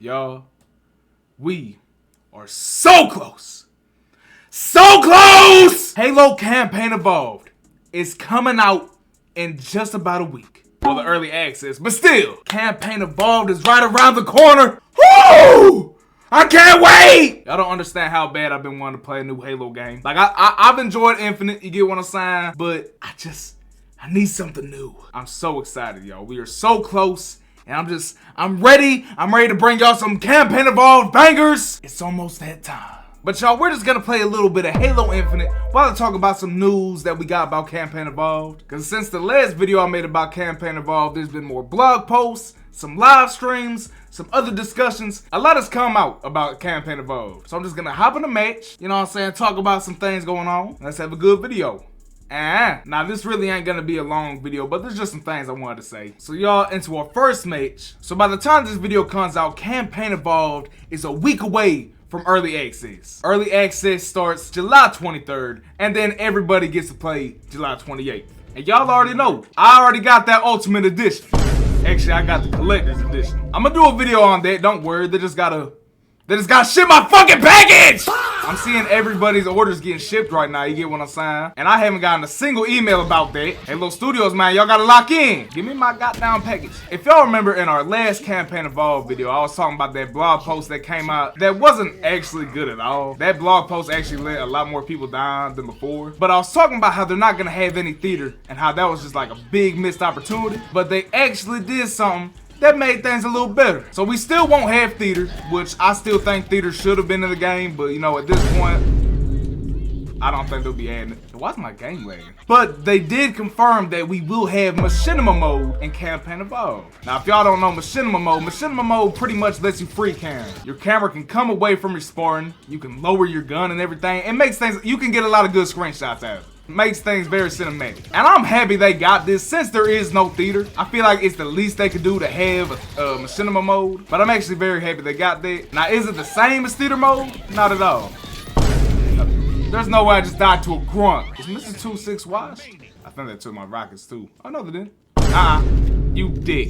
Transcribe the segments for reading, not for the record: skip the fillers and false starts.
Y'all, we are so close. So close! Halo Campaign Evolved is coming out in just about a week. Well, the early access, but still, Campaign Evolved is right around the corner. Woo! I can't wait! Y'all don't understand how bad I've been wanting to play a new Halo game. Like, I've enjoyed Infinite, you get what I'm saying? But I need something new. I'm so excited, y'all. We are so close. And I'm ready. I'm ready to bring y'all some Campaign Evolved bangers. It's almost that time. But y'all, we're just gonna play a little bit of Halo Infinite while I talk about some news that we got about Campaign Evolved. Cause since the last video I made about Campaign Evolved, there's been more blog posts, some live streams, some other discussions. A lot has come out about Campaign Evolved. So I'm just gonna hop in the match, you know what I'm saying, talk about some things going on. Let's have a good video. Now this really ain't gonna be a long video, but there's just some things I wanted to say. So y'all, into our first match. So by the time this video comes out, Campaign Evolved is a week away from early access. Early access starts July 23rd, and then everybody gets to play July 28th. And y'all already know, I already got that Ultimate Edition. Actually, I got the Collector's Edition. I'm gonna do a video on that, don't worry, they just gotta ship my fucking package! I'm seeing everybody's orders getting shipped right now, you get what I'm saying? And I haven't gotten a single email about that. Halo Studios, man, y'all gotta lock in. Give me my goddamn package. If y'all remember in our last Campaign Evolved video, I was talking about that blog post that came out that wasn't actually good at all. That blog post actually let a lot more people down than before. But I was talking about how they're not gonna have any theater and how that was just like a big missed opportunity. But they actually did something that made things a little better. So we still won't have theater, which I still think theater should have been in the game, but you know, at this point, I don't think they'll be adding it. Why's my game lagging? But they did confirm that we will have machinima mode in Campaign Evolved. Now, if y'all don't know machinima mode pretty much lets you free cam. Your camera can come away from your Spartan, you can lower your gun and everything. It makes things, you can get a lot of good screenshots out of it. Makes things very cinematic. And I'm happy they got this since there is no theater. I feel like it's the least they could do to have a machinima mode. But I'm actually very happy they got that. Now, is it the same as theater mode? Not at all. There's no way I just died to a grunt. Is Mr. 26 washed? I think they took my rockets too. Oh no, they didn't. You dick.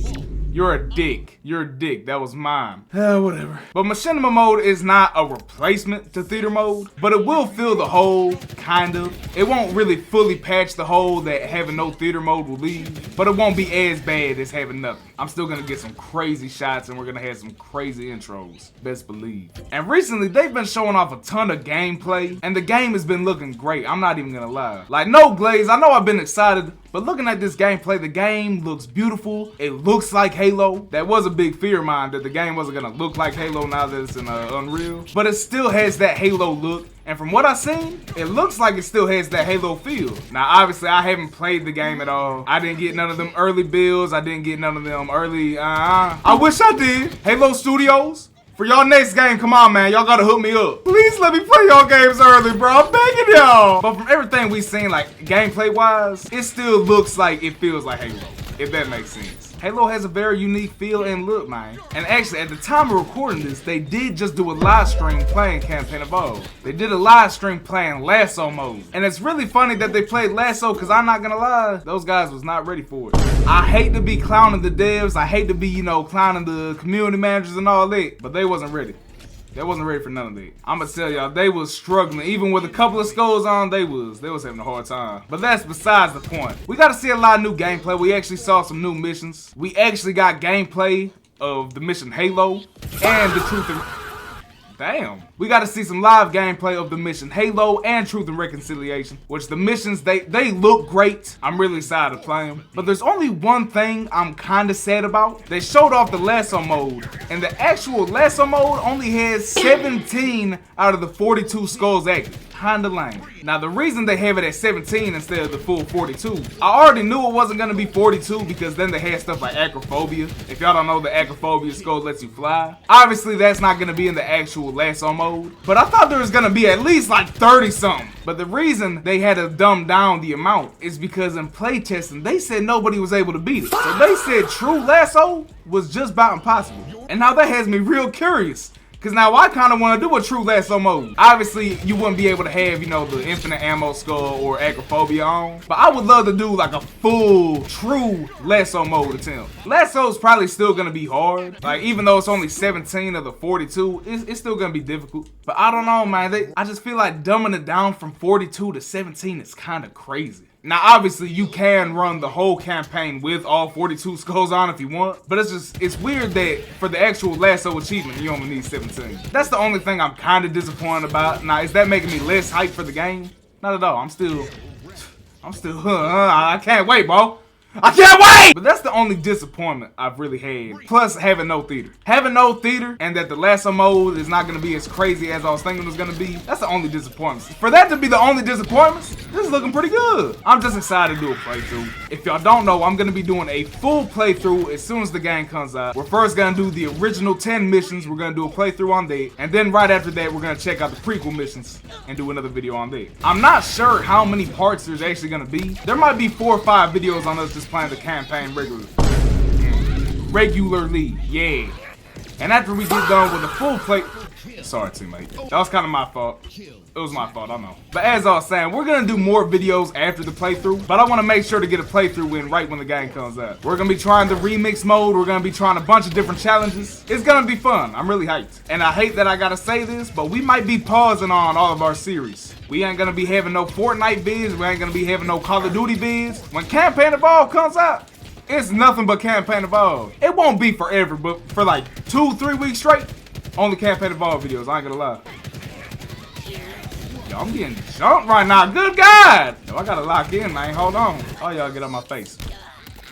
You're a dick. You're a dick. That was mine. Whatever. But machinima mode is not a replacement to theater mode, but it will fill the hole, kind of. It won't really fully patch the hole that having no theater mode will leave, but it won't be as bad as having nothing. I'm still gonna get some crazy shots and we're gonna have some crazy intros. Best believe. And recently, they've been showing off a ton of gameplay, and the game has been looking great. I'm not even gonna lie. Like, no glaze, I know I've been excited, but looking at this gameplay, the game looks beautiful. It looks like Halo. That was a big fear of mine, that the game wasn't gonna look like Halo now that it's in Unreal. But it still has that Halo look. And from what I've seen, it looks like it still has that Halo feel. Now, obviously, I haven't played the game at all. I didn't get none of them early builds. I didn't get none of them early, I wish I did. Halo Studios, for y'all next game, come on, man. Y'all gotta hook me up. Please let me play y'all games early, bro. I'm begging y'all. But from everything we've seen, like, gameplay-wise, it still looks like it feels like Halo, if that makes sense. Halo has a very unique feel and look, man. And actually, at the time of recording this, they did just do a live stream playing Campaign Evolved. They did a live stream playing Lasso mode. And it's really funny that they played Lasso, because I'm not gonna lie, those guys was not ready for it. I hate to be clowning the devs. I hate to be, you know, clowning the community managers and all that, but they wasn't ready. They wasn't ready for none of that. I'ma tell y'all, they was struggling. Even with a couple of skulls on, they was having a hard time. But that's besides the point. We got to see a lot of new gameplay. We actually saw some new missions. We actually got gameplay of the mission Halo and the Truth and... Damn. We got to see some live gameplay of the mission Halo and Truth and Reconciliation, which the missions, they look great. I'm really excited to play them. But there's only one thing I'm kind of sad about. They showed off the Lasso mode, and the actual Lasso mode only has 17 out of the 42 skulls active. Kinda lame. Now, the reason they have it at 17 instead of the full 42, I already knew it wasn't gonna be 42 because then they had stuff like acrophobia. If y'all don't know, the acrophobia skull lets you fly. Obviously, that's not gonna be in the actual Lasso mode, but I thought there was gonna be at least like 30 something. But the reason they had to dumb down the amount is because in playtesting, they said nobody was able to beat it. So they said true Lasso was just about impossible. And now that has me real curious, Cause now I kind of want to do a true lasso mode. Obviously, you wouldn't be able to have, you know, the infinite ammo skull or agoraphobia on. But I would love to do like a full, true lasso mode attempt. Lasso's probably still gonna be hard. Like, even though it's only 17 of the 42, it's still gonna be difficult. But I don't know, man. I just feel like dumbing it down from 42 to 17 is kind of crazy. Now, obviously, you can run the whole campaign with all 42 skulls on if you want, but it's weird that for the actual lasso achievement, you only need 17. That's the only thing I'm kind of disappointed about. Now, is that making me less hyped for the game? Not at all. I'm still, I can't wait, bro. I can't wait! But that's the only disappointment I've really had. Plus, having no theater. Having no theater and that the lasso mode is not going to be as crazy as I was thinking it was going to be. That's the only disappointment. For that to be the only disappointments, this is looking pretty good. I'm just excited to do a playthrough. If y'all don't know, I'm going to be doing a full playthrough as soon as the game comes out. We're first going to do the original 10 missions. We're going to do a playthrough on that. And then right after that, we're going to check out the prequel missions and do another video on that. I'm not sure how many parts there's actually going to be. There might be 4 or 5 videos on us just playing the campaign regularly, yeah. And after we get done with the full play, sorry teammate, that was kind of my fault. It was my fault, I know. But as I was saying, we're gonna do more videos after the playthrough, but I want to make sure to get a playthrough in right when the game comes out. We're gonna be trying the remix mode. We're gonna be trying a bunch of different challenges. It's gonna be fun. I'm really hyped. And I hate that I gotta say this, but we might be pausing on all of our series. We ain't gonna be having no Fortnite vids. We ain't gonna be having no Call of Duty vids. When Campaign Evolved comes out, it's nothing but Campaign Evolved. It won't be forever, but for like 2-3 weeks straight, only Campaign Evolved videos. I ain't gonna lie. Yo, I'm getting jumped right now. Good God. Yo, I gotta lock in, man. Hold on. Oh, y'all get on my face.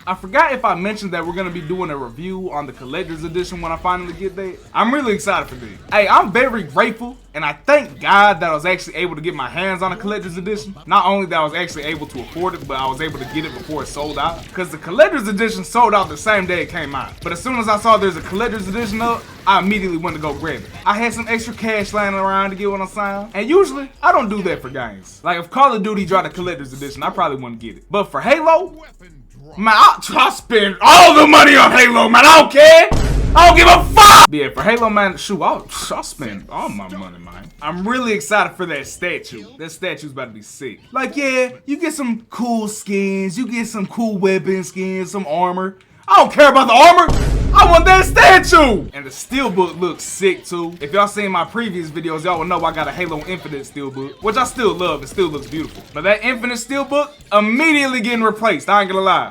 I forgot if I mentioned that we're gonna be doing a review on the collector's edition when I finally get there. I'm really excited for this. Hey, I'm very grateful and I thank God that I was actually able to get my hands on a collector's edition. Not only that I was actually able to afford it, but I was able to get it before it sold out. Because the collector's edition sold out the same day it came out. But as soon as I saw there's a collector's edition up, I immediately went to go grab it. I had some extra cash lying around to get what I'm saying. And usually, I don't do that for games. Like if Call of Duty dropped a collector's edition, I probably wouldn't get it. But for Halo, man, I spend all the money on Halo, man. I don't care. I don't give a fuck. Yeah, for Halo, man, shoot, I'll spend all my money, man. I'm really excited for that statue. That statue's about to be sick. Like, yeah, you get some cool skins. You get some cool weapon skins, some armor. I don't care about the armor. I want that statue. And the steelbook looks sick, too. If y'all seen my previous videos, y'all will know I got a Halo Infinite steelbook, which I still love. It still looks beautiful. But that Infinite steelbook immediately getting replaced. I ain't gonna lie.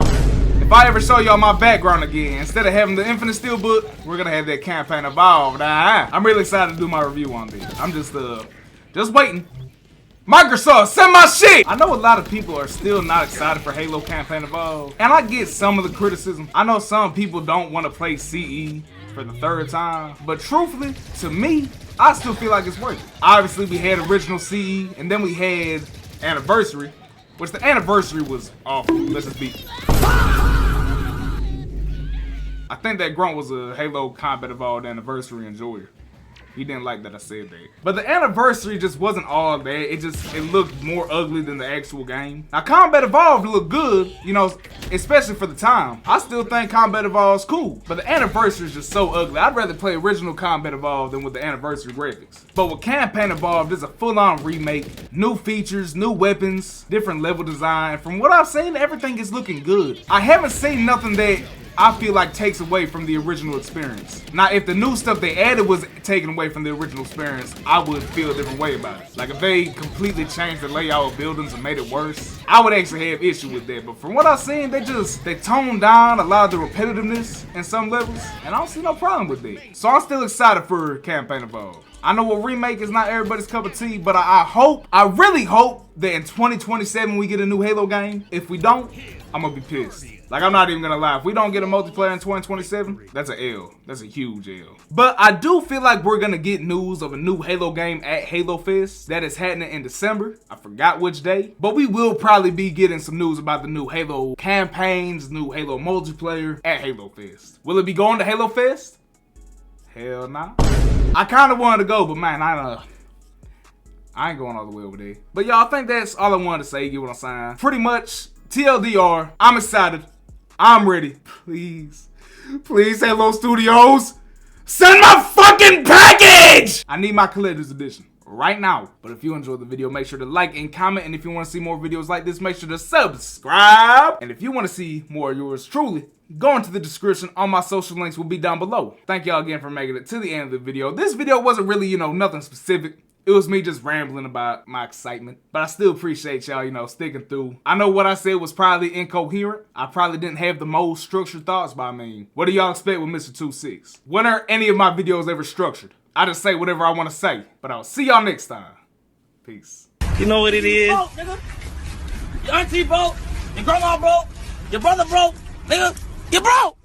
If I ever show y'all my background again, instead of having the Infinite steelbook, we're gonna have that Campaign Evolved. I'm really excited to do my review on this. I'm just waiting. Microsoft, send my shit! I know a lot of people are still not excited for Halo Campaign Evolved, and I get some of the criticism. I know some people don't want to play CE for the 3rd time, but truthfully, to me, I still feel like it's worth it. Obviously, we had original CE, and then we had Anniversary, which the Anniversary was awful. Let's just be... I think that grunt was a Halo Combat Evolved Anniversary enjoyer. He didn't like that I said that. But the Anniversary just wasn't all that. It looked more ugly than the actual game. Now, Combat Evolved looked good, you know, especially for the time. I still think Combat Evolved's cool, but the Anniversary is just so ugly. I'd rather play original Combat Evolved than with the Anniversary graphics. But with Campaign Evolved, it's a full-on remake. New features, new weapons, different level design. From what I've seen, everything is looking good. I haven't seen nothing that I feel like takes away from the original experience. Now, if the new stuff they added was taken away from the original experience, I would feel a different way about it. Like if they completely changed the layout of buildings and made it worse, I would actually have issue with that. But from what I've seen, they toned down a lot of the repetitiveness in some levels, and I don't see no problem with that. So I'm still excited for Campaign Evolved. I know a remake is not everybody's cup of tea, but I really hope that in 2027 we get a new Halo game. If we don't, I'm gonna be pissed. Like, I'm not even gonna lie. If we don't get a multiplayer in 2027, that's an L. That's a huge L. But I do feel like we're gonna get news of a new Halo game at Halo Fest. That is happening in December. I forgot which day. But we will probably be getting some news about the new Halo campaigns, new Halo multiplayer at Halo Fest. Will it be going to Halo Fest? Hell nah. I kind of wanted to go, but man, I ain't going all the way over there. But y'all, I think that's all I wanted to say. Get what I'm saying? Pretty much, TLDR, I'm excited. I'm ready. Please, Halo Studios, send my fucking package! I need my collector's edition right now. But if you enjoyed the video, make sure to like and comment. And if you want to see more videos like this, make sure to subscribe. And if you want to see more of yours truly, go into the description. All my social links will be down below. Thank y'all again for making it to the end of the video. This video wasn't really, nothing specific. It was me just rambling about my excitement. But I still appreciate y'all, sticking through. I know what I said was probably incoherent. I probably didn't have the most structured thoughts, but I mean, what do y'all expect with Mr. 26? When are any of my videos ever structured? I just say whatever I want to say. But I'll see y'all next time. Peace. You know what it is? Broke, nigga. Your auntie broke. Your grandma broke. Your brother broke. Nigga, you broke.